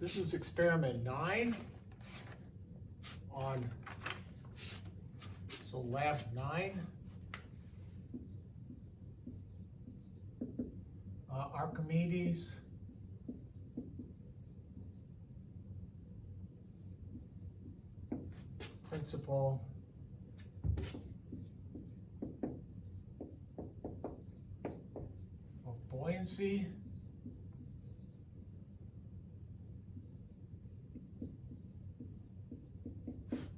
This is experiment 9 on, so lab 9. Archimedes. Principle of buoyancy.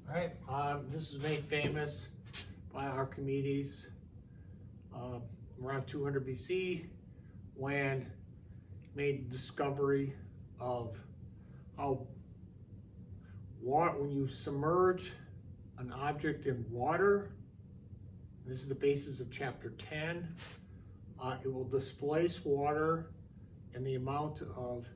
All right, this is made famous by Archimedes around 200 BC when he made the discovery of how when you submerge an object in water, this is the basis of chapter 10, it will displace water, and the amount of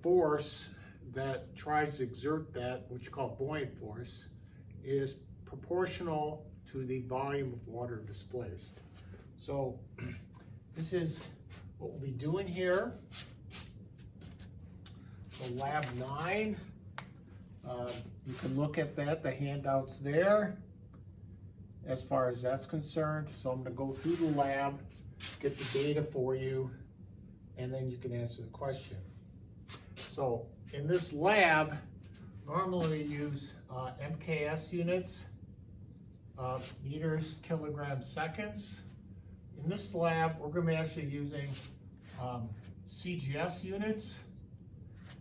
force that tries to exert that, which you call buoyant force, is proportional to the volume of water displaced. So this is what we'll be doing here. So lab 9, you can look at that, the handout's there as far as that's concerned. So I'm going to go through the lab, get the data for you, and then you can answer the question. So in this lab, normally we use MKS units, meters, kilograms, seconds. In this lab, we're going to be actually using CGS units.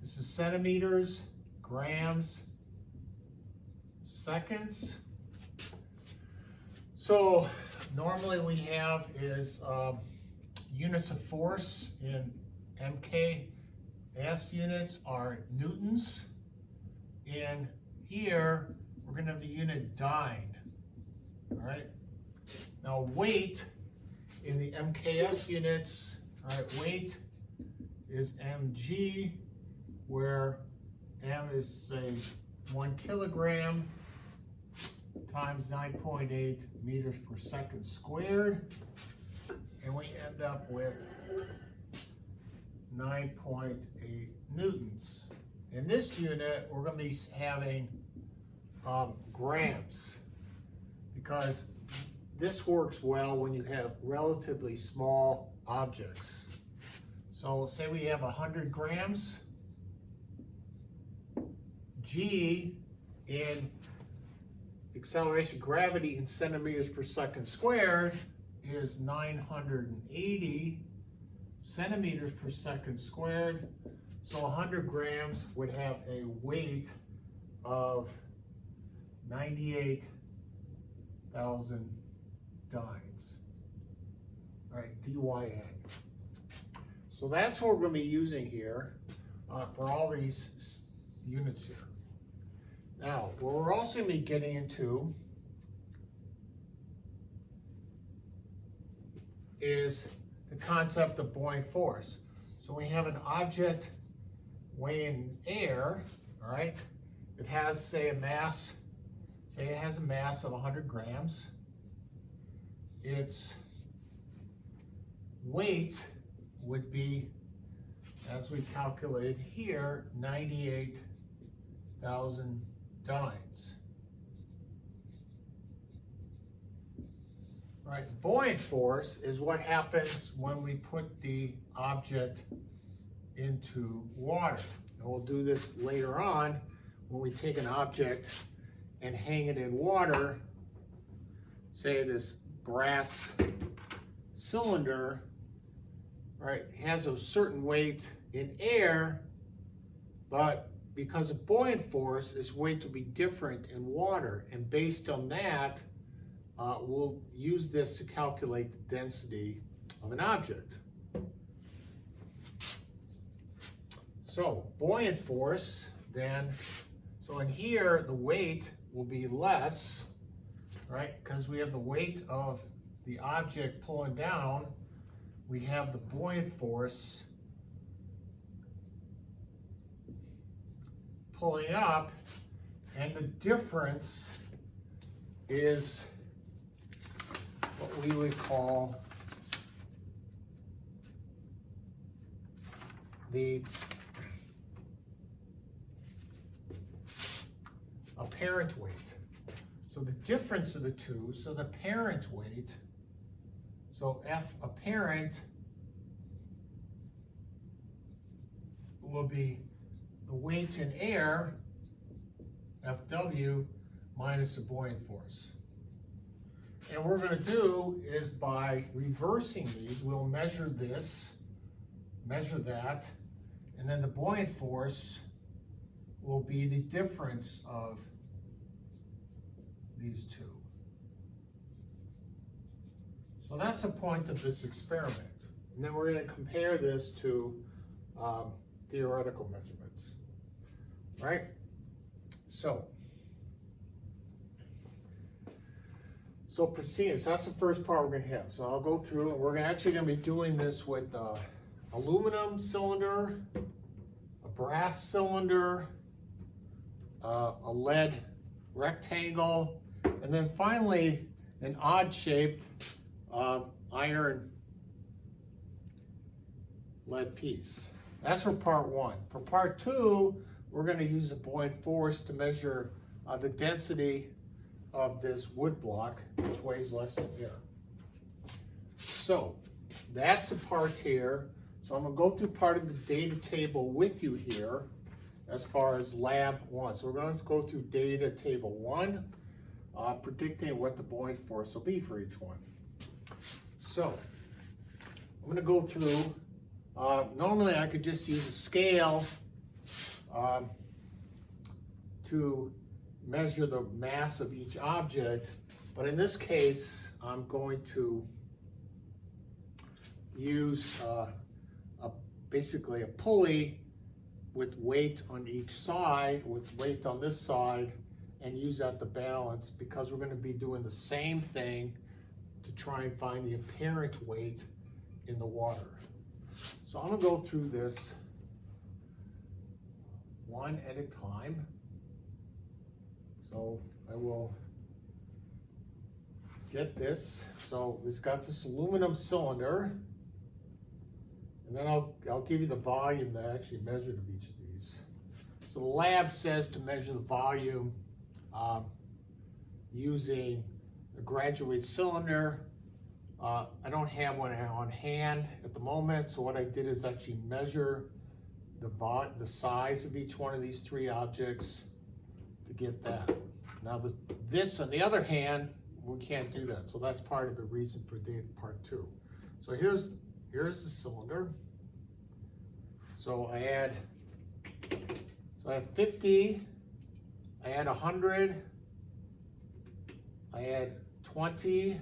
This is centimeters, grams, seconds. So normally we have is units of force in MKS units are newtons. And here we're going to have the unit dyne. All right. Now weight in the MKS units, all right, weight is mg, where m is, say, 1 kilogram times 9.8 meters per second squared, and we end up with 9.8 newtons. In this unit, we're going to be having grams, because this works well when you have relatively small objects. So say we have 100 grams. G in acceleration gravity in centimeters per second squared is 980 centimeters per second squared. So 100 grams would have a weight of 98,000 dynes. All right, DYN. So that's what we're going to be using here for all these units here. Now, what we're also going to be getting into is the concept of buoyant force. So we have an object weighing air, all right? It has, say, a mass, say it has a mass of 100 grams. Its weight would be, as we calculated here, 98,000 dynes. Right, buoyant force is what happens when we put the object into water. And we'll do this later on when we take an object and hang it in water. Say this brass cylinder, right, has a certain weight in air, but because of buoyant force, its weight will be different in water. And based on that, we'll use this to calculate the density of an object. So buoyant force then, so in here the weight will be less, right? Because we have the weight of the object pulling down, we have the buoyant force pulling up, and the difference is what we would call the parent weight. So the difference of the two, so the parent weight, so F apparent will be the weight in air, Fw, minus the buoyant force. And what we're going to do is by reversing these, we'll measure this, measure that, and then the buoyant force will be the difference of these two. So that's the point of this experiment. And then we're going to compare this to theoretical measurements, right? So proceed. So that's the first part we're going to have. So I'll go through, and we're actually going to be doing this with aluminum cylinder, a brass cylinder, a lead rectangle, and then finally an odd-shaped iron lead piece. That's for part one. For part two, we're going to use the buoyant force to measure the density of this wood block, which weighs less than air. So that's the part here. So I'm going to go through part of the data table with you here as far as lab one. So we're going to go through data table one, predicting what the buoyant force will be for each one. So I'm going to go through, normally I could just use a scale to measure the mass of each object, but in this case I'm going to use basically a pulley with weight on each side, with weight on this side, and use that to balance, because we're going to be doing the same thing to try and find the apparent weight in the water. So I'm going to go through this one at a time. So I will get this. So it's got this aluminum cylinder, and then I'll give you the volume that I actually measured of each of these. So the lab says to measure the volume using a graduate cylinder. I don't have one on hand at the moment, so what I did is actually measure the size of each one of these three objects to get that. Now this, on the other hand, we can't do that, so that's part of the reason for part two. So here's the cylinder. So I have 50, I add 100, I add 20,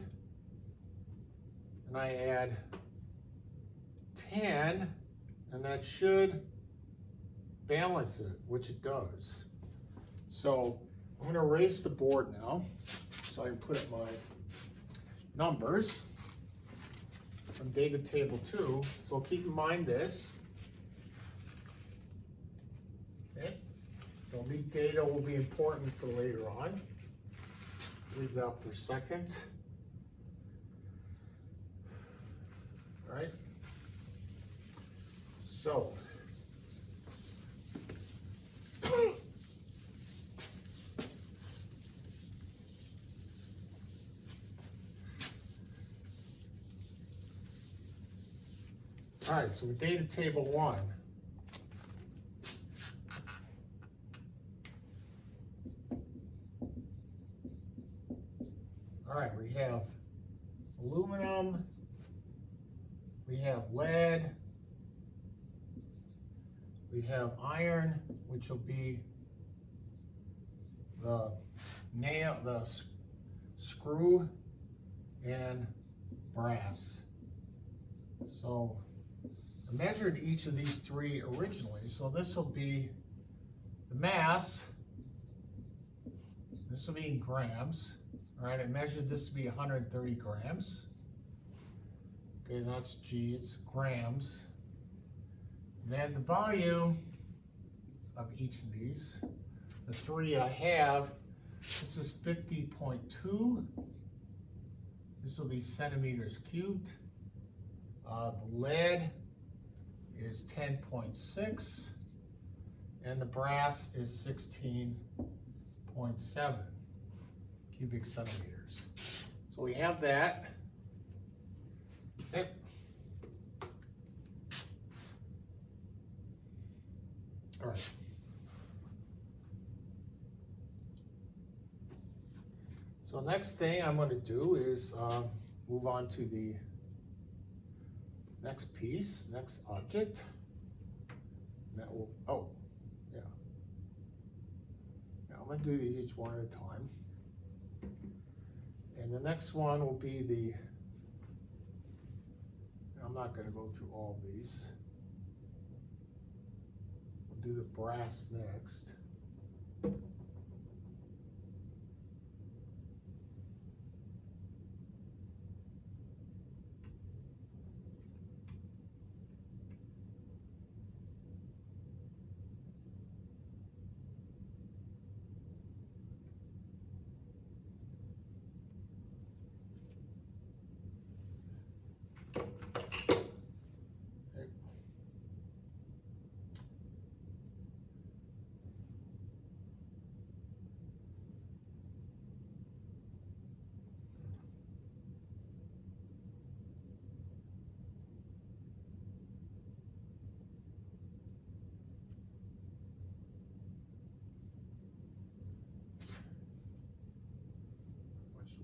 and I add 10, and that should balance it, which it does. So I'm going to erase the board now so I can put up my numbers from data table 2. So keep in mind this. Okay. So these data will be important for later on. Leave that for a second. All right. So all right, so with data table 1, all right, we have aluminum, we have lead, we have iron, which will be the nail, the screw, and brass. So I measured each of these three originally, so this will be the mass. This will be in grams. All right, I measured this to be 130 grams. Okay, that's G, it's grams. Then the volume of each of these, the three I have, this is 50.2. This will be centimeters cubed. The lead is 10.6, and the brass is 16.6. 0.7 cubic centimeters. So we have that. Okay. All right. So next thing I'm going to do is move on to the next piece, next object. And that will, oh, yeah. Now I'm going to do these each one at a time. And the next one will be the, I'm not going to go through all these. We'll do the brass next.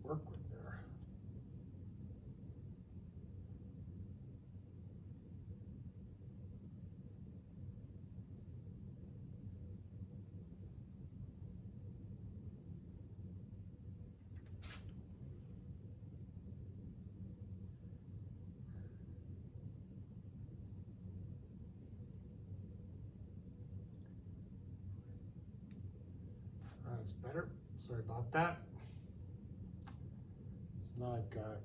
Work with there. That's better. Sorry about that. Now I've got,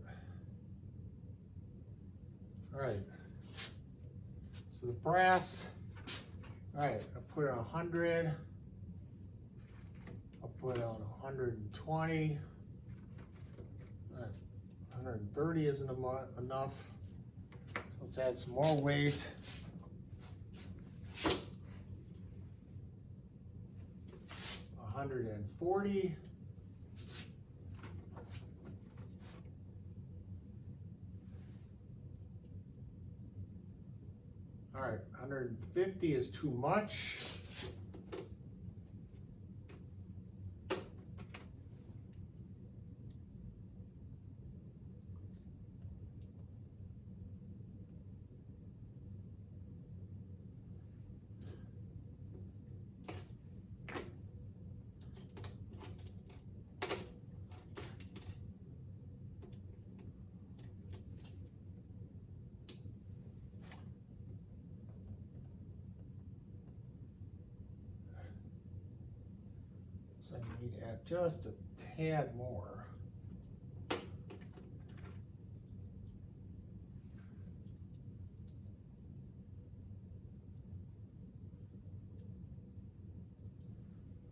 all right, so the brass, all right, I put it on 100, I'll put it on 120, all right, 130 isn't enough, so let's add some more weight. 140. All right, 150 is too much. So I need to add just a tad more.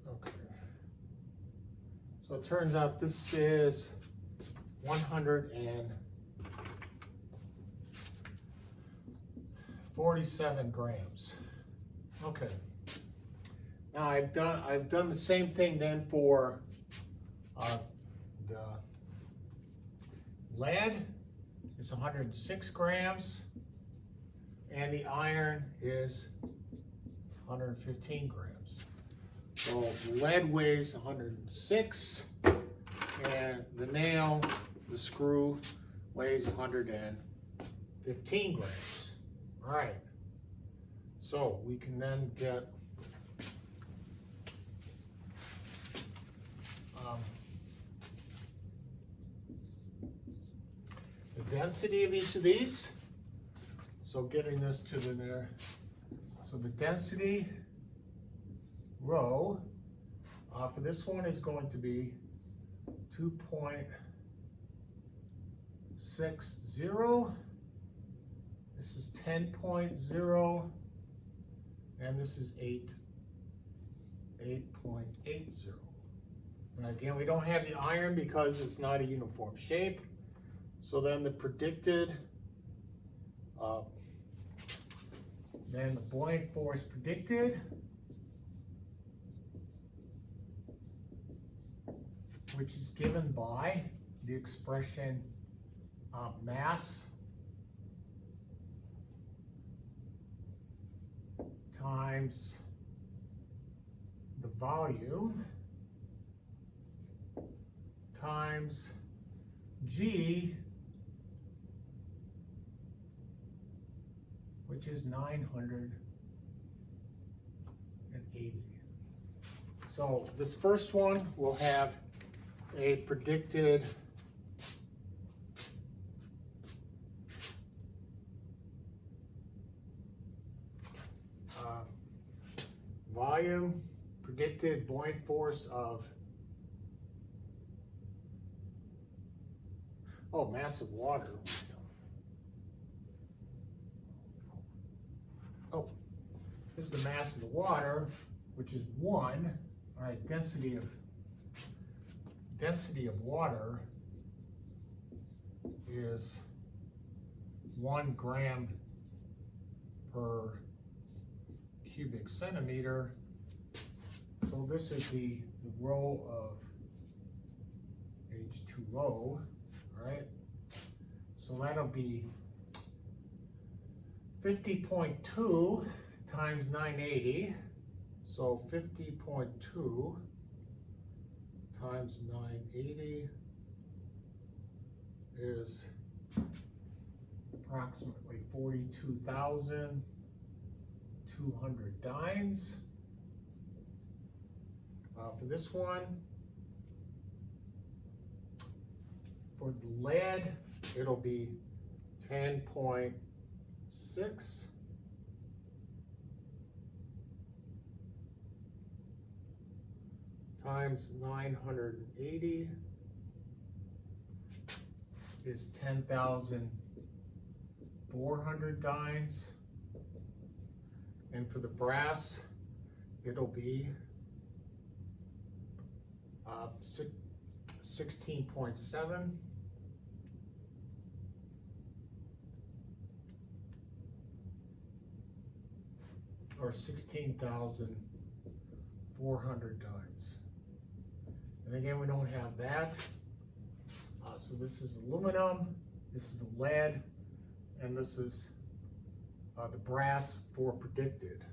Okay. So it turns out this is 147 grams. Okay. Now I've done the same thing then for the lead. It's 106 grams, and the iron is 115 grams. So lead weighs 106, and the nail, the screw, weighs 115 grams. All right. So we can then get the density of each of these. So getting this to the there. So the density rho for this one is going to be 2.60. This is 10.0, and this is 8.80. And again, we don't have the iron because it's not a uniform shape. So then the predicted, then the buoyant force predicted which is given by the expression mass times the volume times G, which is 980. So this first one will have a predicted volume, predicted buoyant force of mass of water. Oh, this is the mass of the water, which is 1. All right, density of water is 1 gram per cubic centimeter. So this is the rho of H2O, all right? So that'll be 50.2 times 980. So 50.2 times 980 is approximately 42,200 dynes. For this one, for the lead, it'll be 10.6 times 980 is 10,400 dynes. And for the brass, it'll be 16.7 or 16,400 dynes. And again, we don't have that. So this is aluminum, this is the lead, and this is the brass for predicted.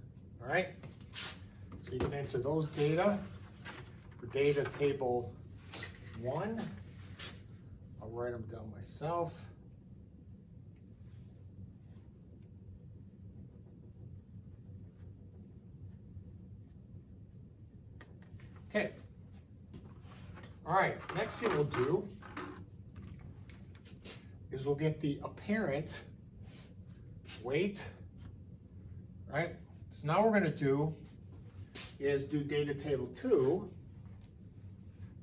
All right? So you can enter those data for data table 1. I'll write them down myself. Okay. All right, next thing we'll do is we'll get the apparent weight, right? So now what we're going to do is do data table 2.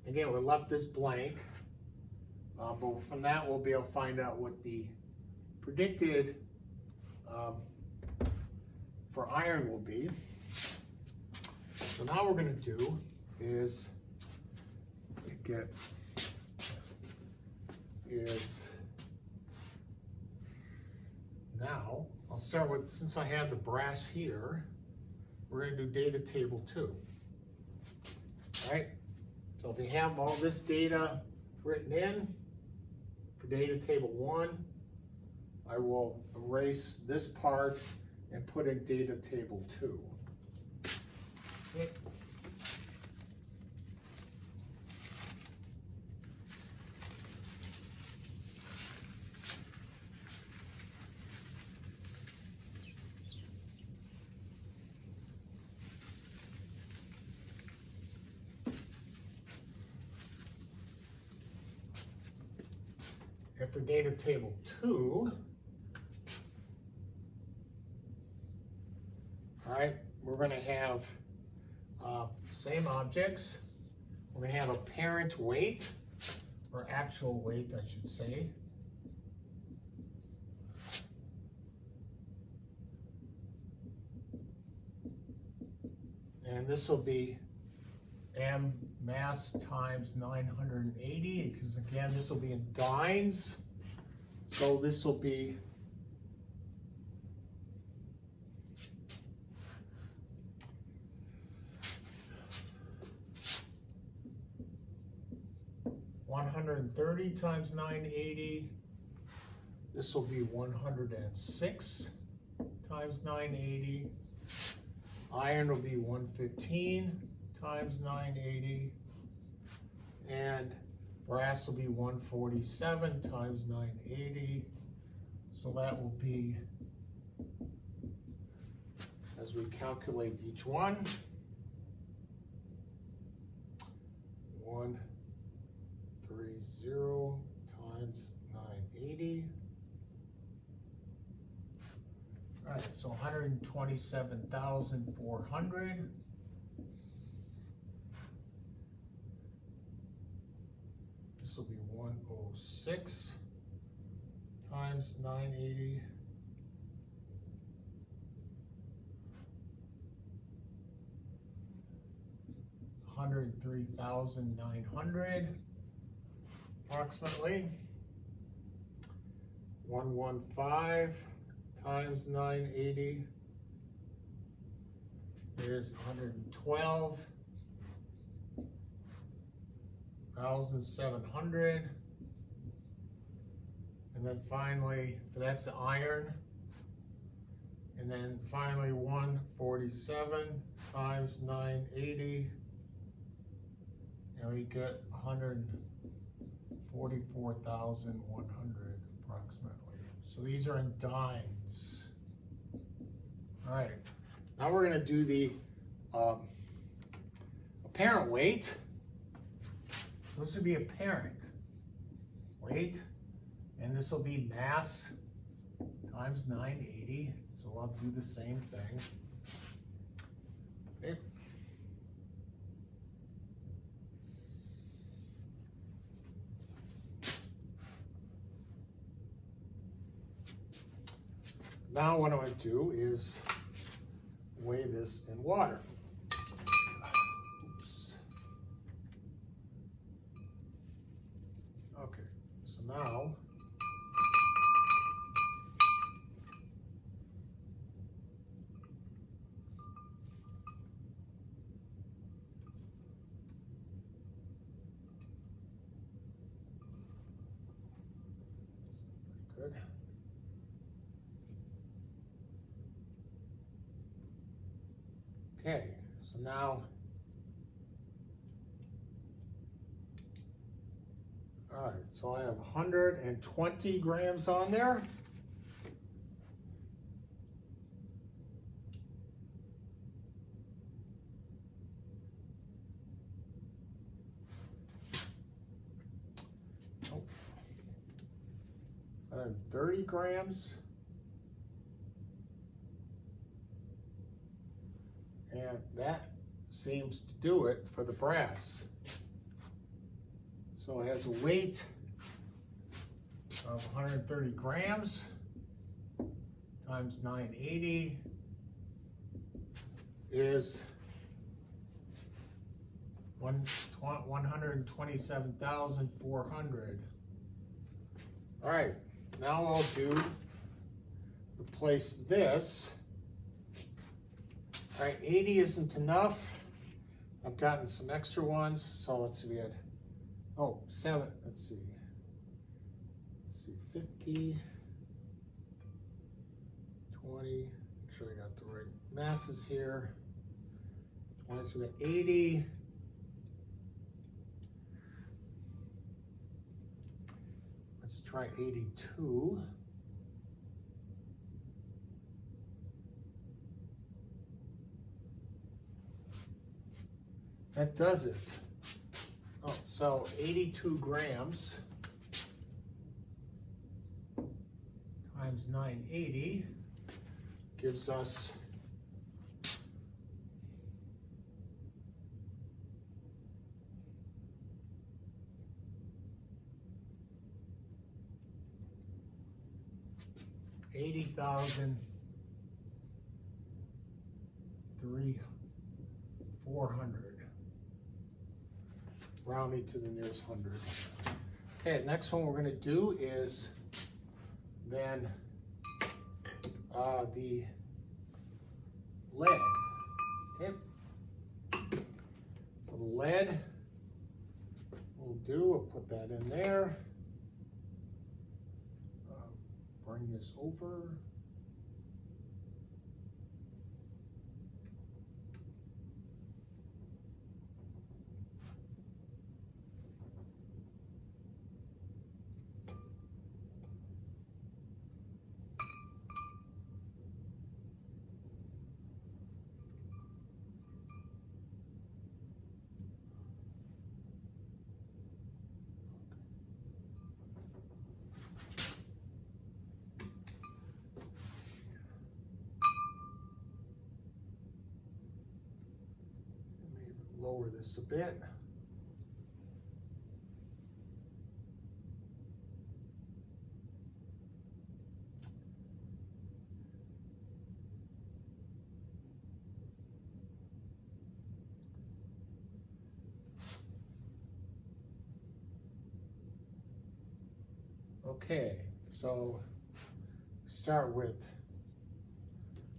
Again, we left this blank, but from that we'll be able to find out what the predicted for iron will be. So now what we're going to do is now I'll start with, since I have the brass here, we're going to do data table 2. All right. So if you have all this data written in for data table 1, I will erase this part and put in data table 2. Okay. And for data table 2, all right, we're going to have same objects. We're going to have apparent weight, or actual weight, I should say. And this will be M mass times 980, because again, this will be in dynes. So this will be 130 times 980. This will be 106 times 980. Iron will be 115 times 980. And brass will be 147 times 980. So that will be, as we calculate each one, 130 times 980. All right, so 127,400. This will be 106 times 980. $103,900 approximately. 115 times 980 is 112,700. And then finally, that's the iron. And then finally 147 times 980. And we get 144,100 approximately. So these are in dynes. All right, now we're gonna do the apparent weight. This would be apparent weight, and this will be mass times 980. So I'll do the same thing. Okay. Now what I'm going to do is weigh this in water. Oops. Okay, so now good. Okay, so now, all right, so I have 120 grams on there. Oh. I have 30 grams. And that seems to do it for the brass. So it has a weight of 130 grams times 980 is 127,400. All right, now I'll replace this. All right, 80 isn't enough. I've gotten some extra ones, so let's see, we had, oh, 7, let's see, 50, 20, make sure I got the right masses here, 20, so we got 80, let's try 82. That does it. Oh, so 82 grams times 980 gives us 80,400. Rounding to the nearest 100. Okay, next one we're going to do is then the lead. Okay, so the lead we'll do, we'll put that in there. Bring this over. Lower this a bit. Okay, so start with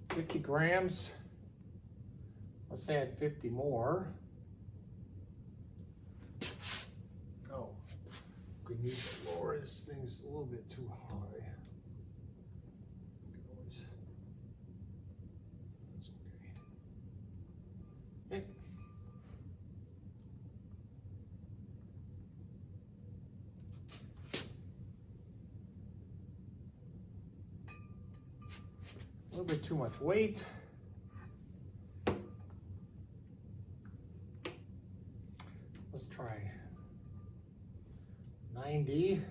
50 grams. Let's add 50 more. Oh, we need to lower this thing's a little bit too high. That's okay. Okay. A little bit too much weight. Let's try 90.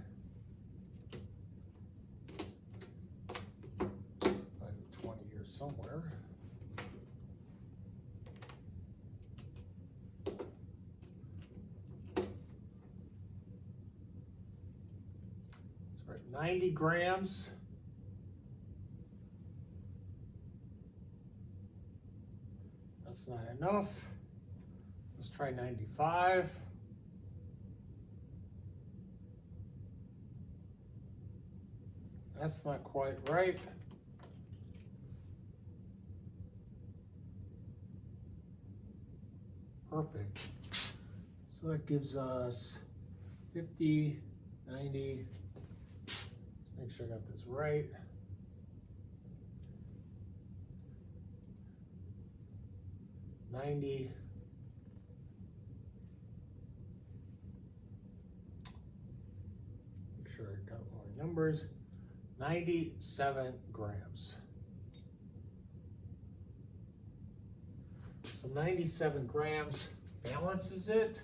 I have 20 here somewhere. So we're at 90 grams. That's not enough. Let's try 95. That's not quite right. Perfect. So that gives us 50, 90. Let's make sure I got this right. 90. Make sure I got all my numbers. 97 grams. So 97 grams balances it,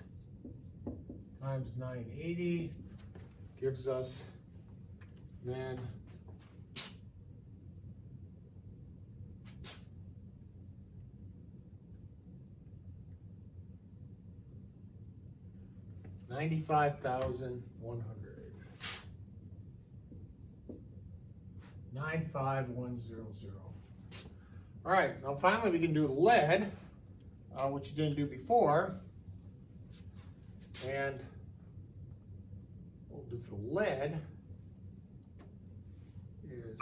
times 980 gives us then 95,100. 95100. All right, now finally we can do the lead, which you didn't do before. And what we'll do for lead is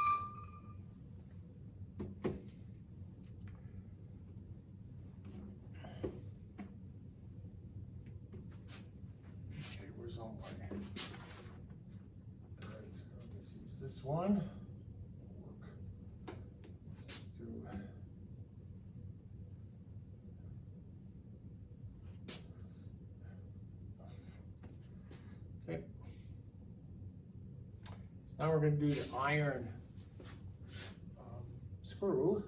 where's all my, all right, so let's use this one. Okay. So now we're going to do the iron screw.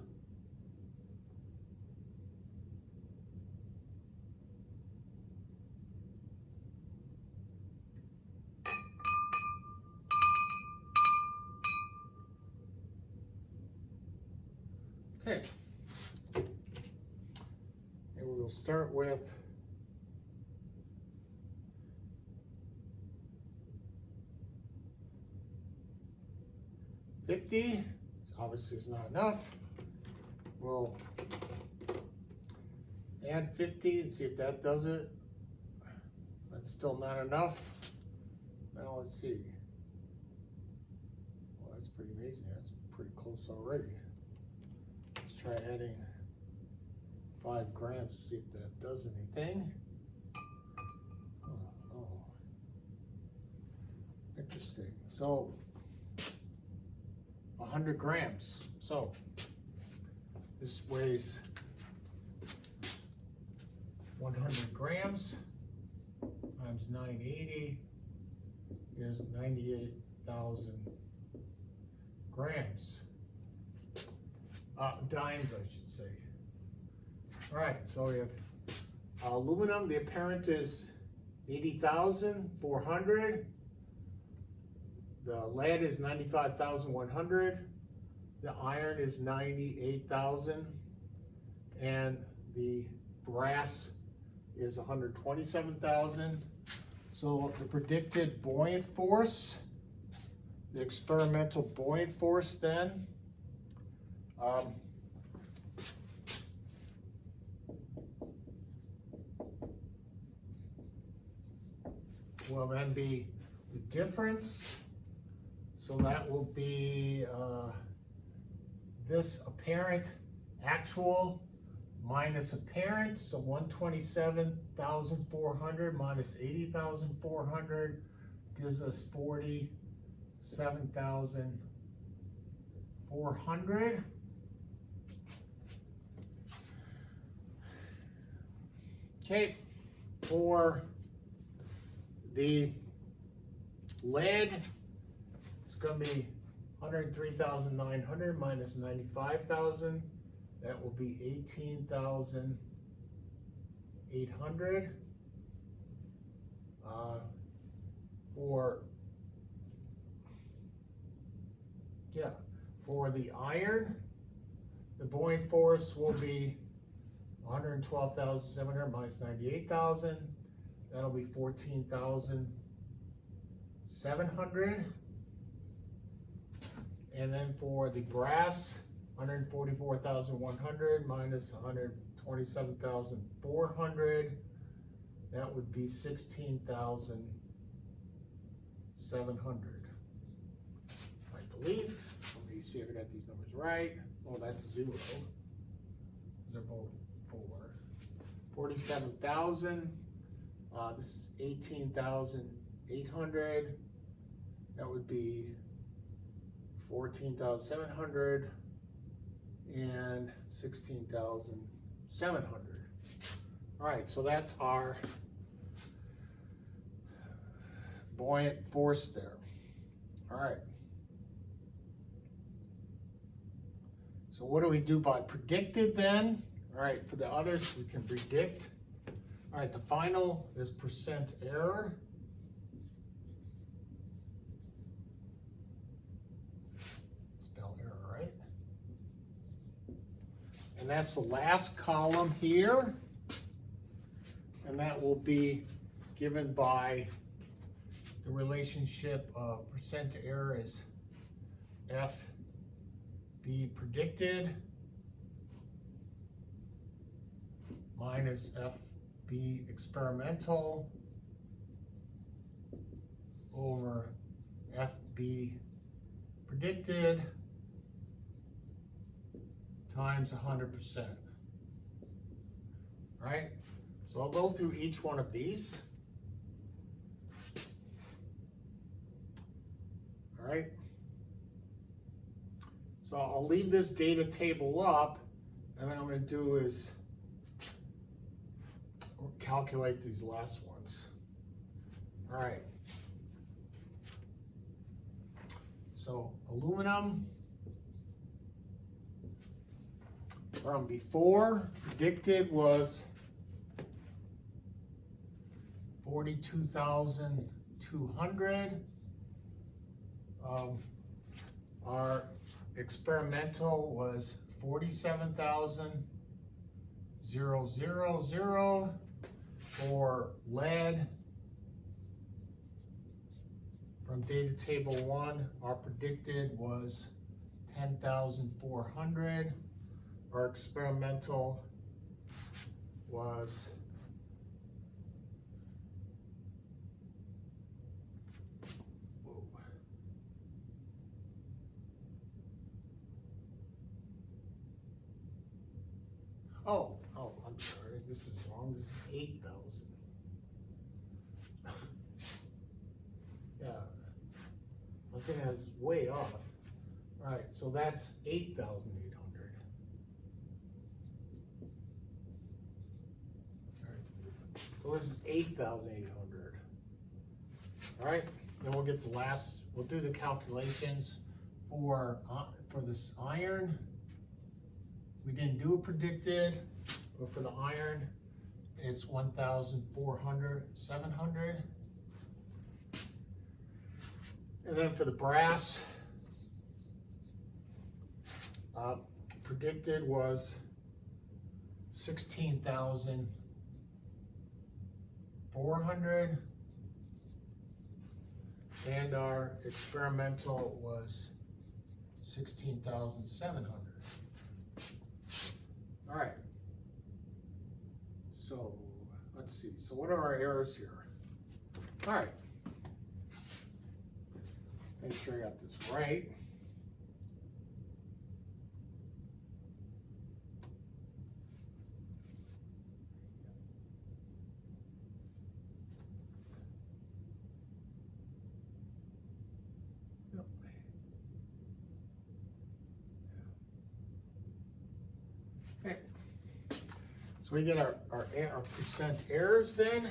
Okay, and we'll start with 50. Obviously it's not enough. We'll add 50 and see if that does it. That's still not enough. Now let's see. Well, that's pretty amazing. That's pretty close already. Let's try adding 5 grams to see if that does anything. Oh, Interesting. So 100 grams. So this weighs 100 grams times 980 is 98,000 grams. Dimes, I should say. All right, so we have aluminum. The apparent is 80,400. The lead is 95,100. The iron is 98,000. And the brass is 127,000. So the predicted buoyant force, the experimental buoyant force then, will then be the difference. So that will be this apparent actual minus apparent. So 127,400 minus 80,400 gives us 47,400. Okay, for the lead, it's going to be 103,900 minus 95,000. That will be 18,800. For the iron, the buoyant force will be 112,700 minus 98,000. That'll be 14,700. And then for the brass, 144,100 minus 127,400. That would be 16,700. I believe. Let me see if I got these numbers right. Oh, that's 0. They're both 4. 47,000. This is 18,800. That would be 14,700 and 16,700. All right, so that's our buoyant force there. All right. So what do we do by predicted then? All right, for the others, we can predict. All right, the final is percent error. Spell error, right? And that's the last column here. And that will be given by the relationship of percent error is FB predicted minus FB experimental over FB predicted times 100%. All right, so I'll go through each one of these. All right, so I'll leave this data table up, and then what I'm going to do is calculate these last ones. All right, so aluminum from before predicted was 42,200. Our experimental was 47,000. For lead, from data table 1, our predicted was 10,400. Our experimental was I'm sorry, this is wrong. This is 8,000. Yeah, was thinking I was way off. All right, so that's 8,800. All right, so this is 8,800. All right, then we'll get the last, we'll do the calculations for this iron. We didn't do it predicted, but for the iron, it's 1,400, 700. And then for the brass, predicted was 16,400. And our experimental was 16,700. All right. So let's see. So what are our errors here? All right. Make sure I got this right. Yep. Okay. So we get our percent errors then.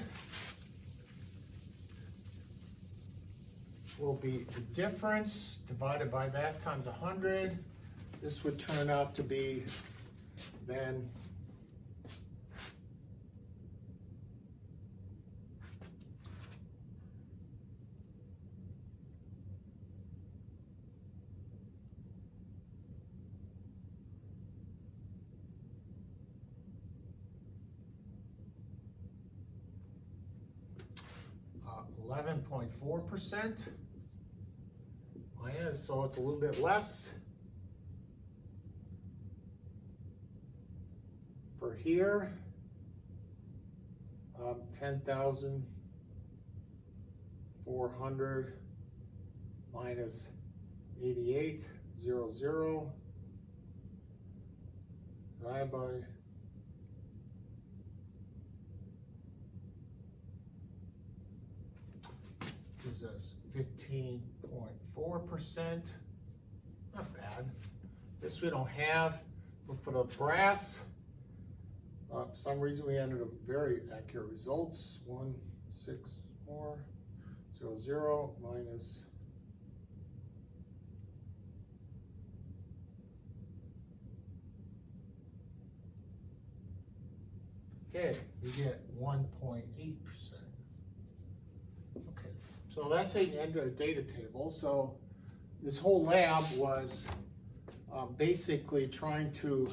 Will be the difference divided by that times 100. This would turn out to be then 11.4%. So it's a little bit less. For here, 10,400 minus 8800 divided by gives us 15.4%. Not bad. This we don't have, but for the brass, for some reason we ended up very accurate results. 16400 minus we get 1.8%. Okay, so that's the end of the data table. So this whole lab was basically trying to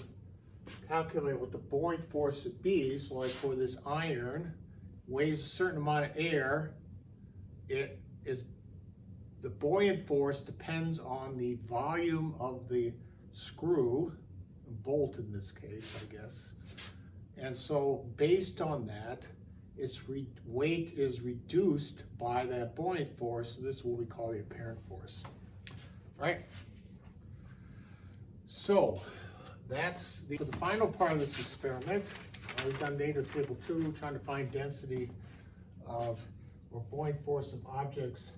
calculate what the buoyant force would be. So like for this iron, weighs a certain amount of air, the buoyant force depends on the volume of the screw, bolt in this case, I guess. And so based on that, its weight is reduced by that buoyant force. So this is what we call the apparent force, right? So that's for the final part of this experiment. We've done data table 2, trying to find density of or buoyant force of objects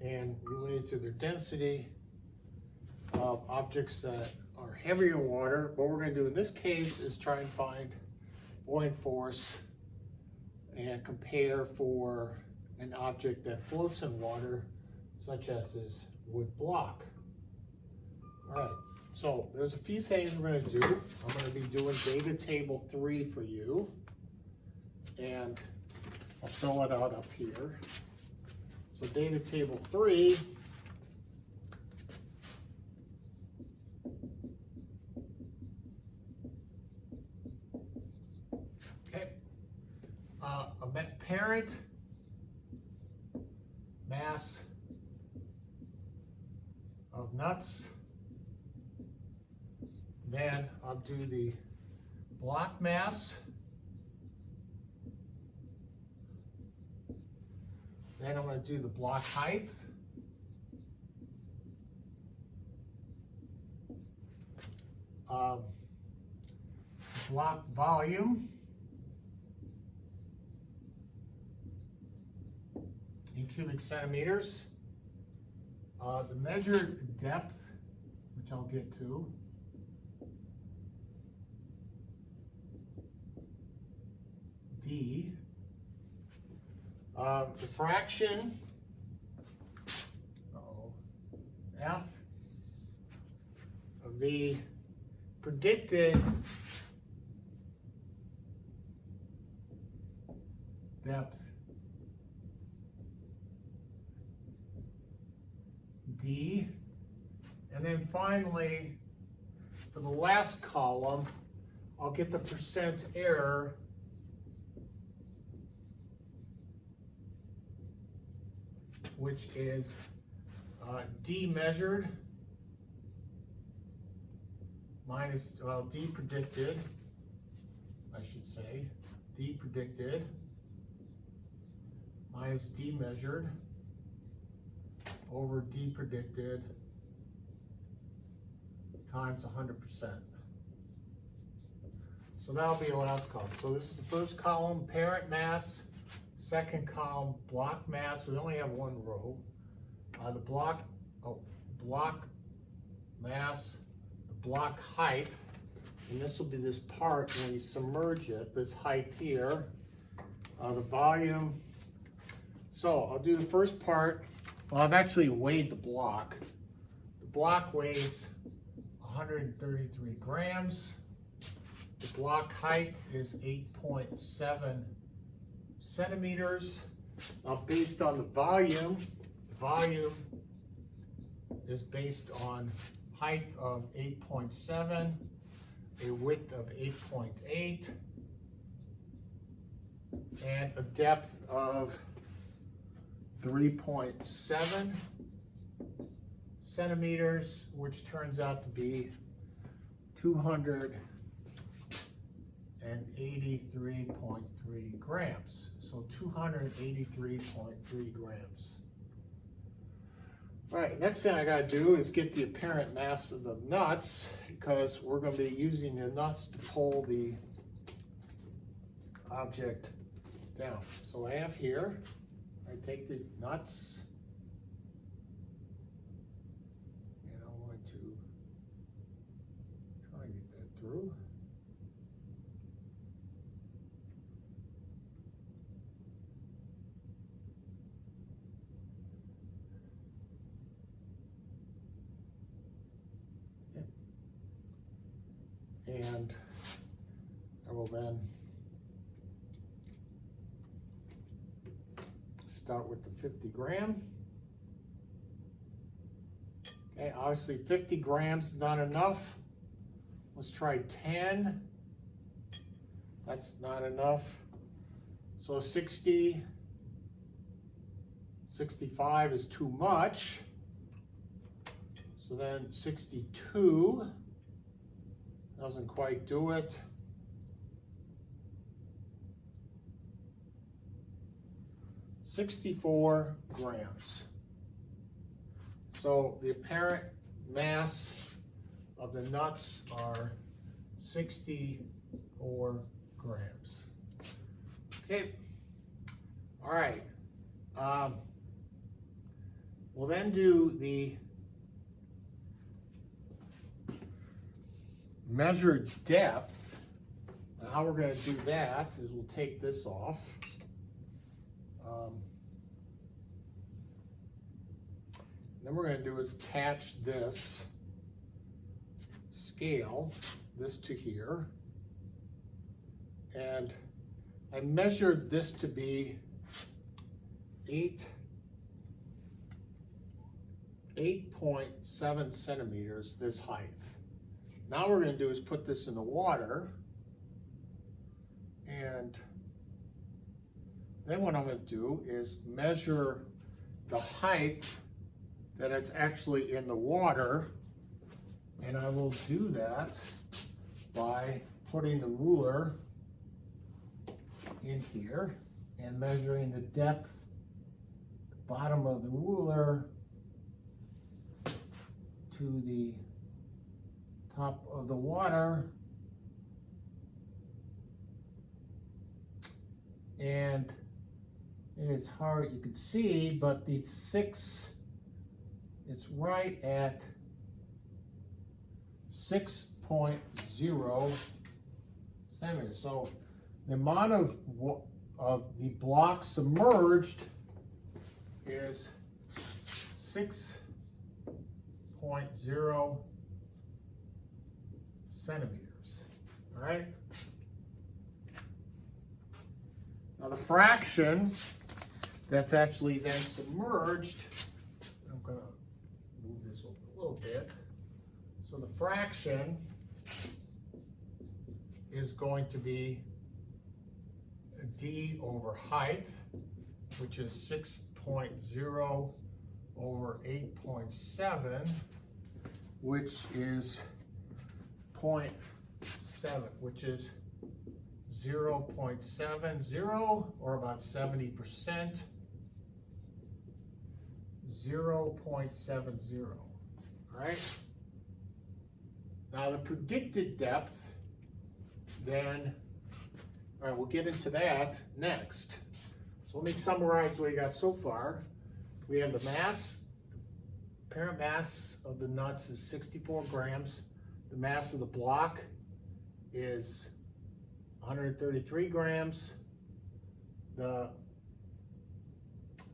and related to their density of objects that are heavier in water. What we're going to do in this case is try and find buoyant force and compare for an object that floats in water, such as this wood block. All right, so there's a few things we're going to do. I'm going to be doing data table 3 for you, and I'll fill it out up here. So data table 3, apparent mass of nuts. Then I'll do the block mass. Then I'm going to do the block height. Block volume in cubic centimeters. The measured depth, which I'll get to, D, the fraction, F, of the predicted depth, D, and then finally, for the last column, I'll get the percent error which is D measured minus, D predicted, I should say, D predicted minus D measured over D predicted times 100%. So that'll be the last column. So this is the first column, parent mass. Second column, block mass. We only have one row. The block mass, the block height, and this will be this part when you submerge it, this height here. The volume. So I'll do the first part. Well, I've actually weighed the block. The block weighs 133 grams. The block height is 8.7 centimeters. Based on the volume is based on height of 8.7, a width of 8.8, and a depth of 3.7 centimeters, which turns out to be 283.3 grams. So 283.3 grams. All right, next thing I gotta do is get the apparent mass of the nuts, because we're gonna be using the nuts to pull the object down. So I have here, I take these nuts, and I'm going to try and get that through. And I will then start with the 50 gram. Okay, obviously 50 grams is not enough. Let's try 10. That's not enough. So 60, 65 is too much. So then 62. Doesn't quite do it. 64 grams. So the apparent mass of the nuts are 64 grams. Okay. All right. We'll then do the measured depth. And how we're going to do that is we'll take this off. Then we're going to do is attach this scale, this to here. And I measured this to be 8.7 centimeters, this height. Now what we're going to do is put this in the water, and then what I'm going to do is measure the height that it's actually in the water, and I will do that by putting the ruler in here and measuring the depth, bottom of the ruler to the top of the water, and it's hard, you can see, but the 6 it's right at 6.0 centimeters. So the amount of the block submerged is 6.0 centimeters. All right. Now the fraction that's actually then submerged, I'm going to move this over a little bit. So the fraction is going to be d over height, which is 6.0 over 8.7, which is 0.7, which is 0.70, or about 70%, 0.70, all right? Now the predicted depth, then, all right, we'll get into that next. So let me summarize what we got so far. We have the mass, the parent mass of the nuts is 64 grams. The mass of the block is 133 grams. The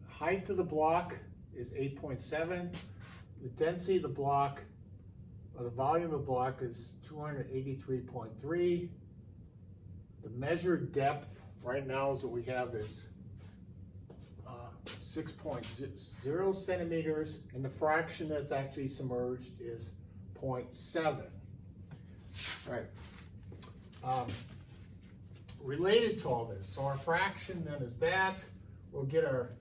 height of the block is 8.7. The density of the block, or the volume of the block, is 283.3. The measured depth right now is what we have is 6.0 centimeters, and the fraction that's actually submerged is 0.7. All right. Related to all this, so our fraction then is that. We'll get our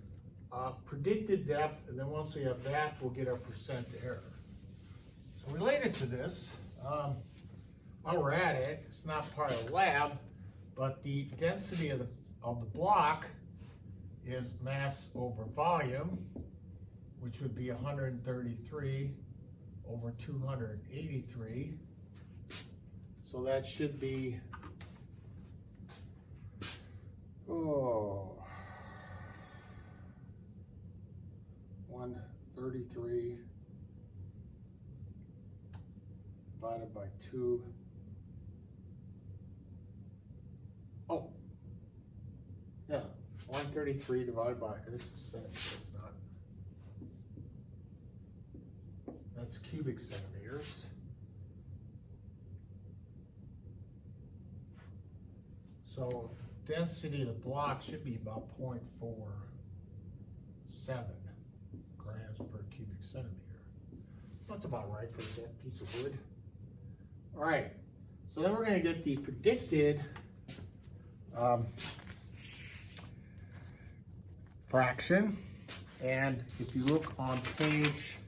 predicted depth, and then once we have that, we'll get our percent error. So related to this, while we're at it, it's not part of the lab, but the density of the block is mass over volume, which would be 133 over 283. So that should be 133 divided by 2. Oh, yeah, 133 divided by, this is centimeters, not, that's cubic centimeters. So density of the block should be about 0.47 grams per cubic centimeter. That's about right for that piece of wood. All right, so then we're going to get the predicted fraction, and if you look on page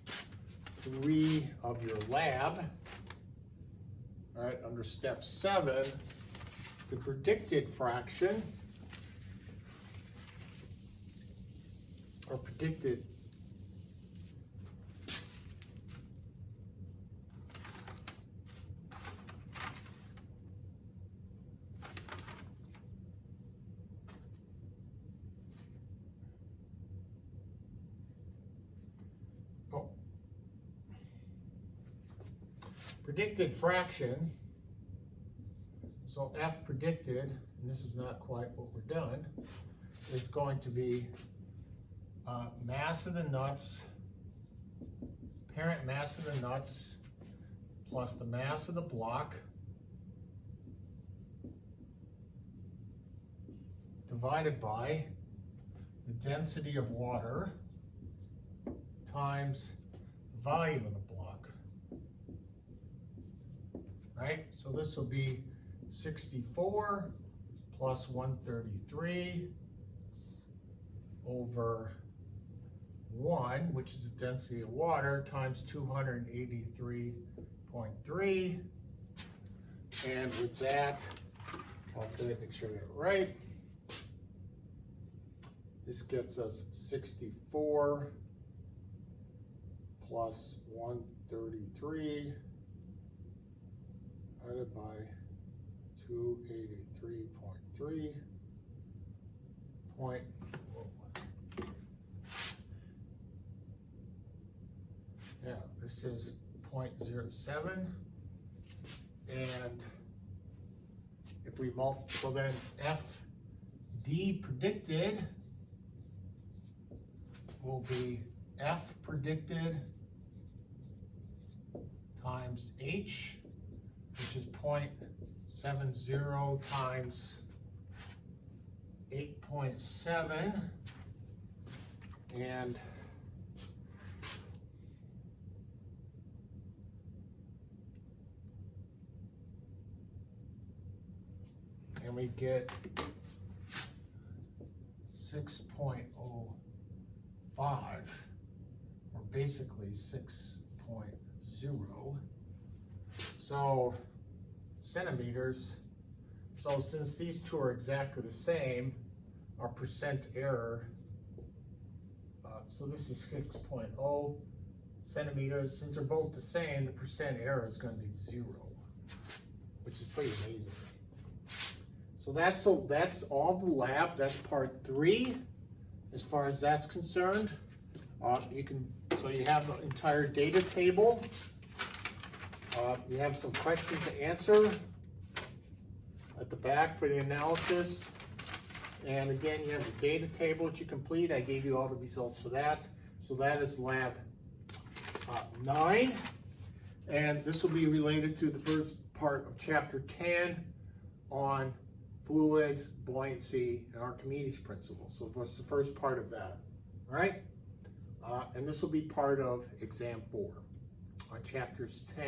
3 of your lab, all right, under step 7, the predicted fraction, or predicted predicted fraction, so F predicted, and this is not quite what we're done, is going to be mass of the nuts, parent mass of the nuts, plus the mass of the block, divided by the density of water times the volume of the block. Right? So this will be 64 plus 133 over 1, which is the density of water, times 283.3. And with that, I'll make sure I get it right. This gets us 64 plus 133 divided by 283.3 point. this is 0.07, and if we so then FD predicted will be F predicted times H, which is 0.70 times 8.7, and we get 6.05, or basically 6.0. So centimeters. So since these two are exactly the same, our percent error, so this is 6.0 centimeters. Since they're both the same, the percent error is going to be 0, which is pretty amazing. So that's all the lab. That's part 3, as far as that's concerned. So you have the entire data table. You have some questions to answer at the back for the analysis. And again, you have the data table that you complete. I gave you all the results for that. So that is lab 9. And this will be related to the first part of chapter 10 on fluids, buoyancy, and Archimedes principles. So what's the first part of that? All right? And this will be part of exam 4 on chapters 10.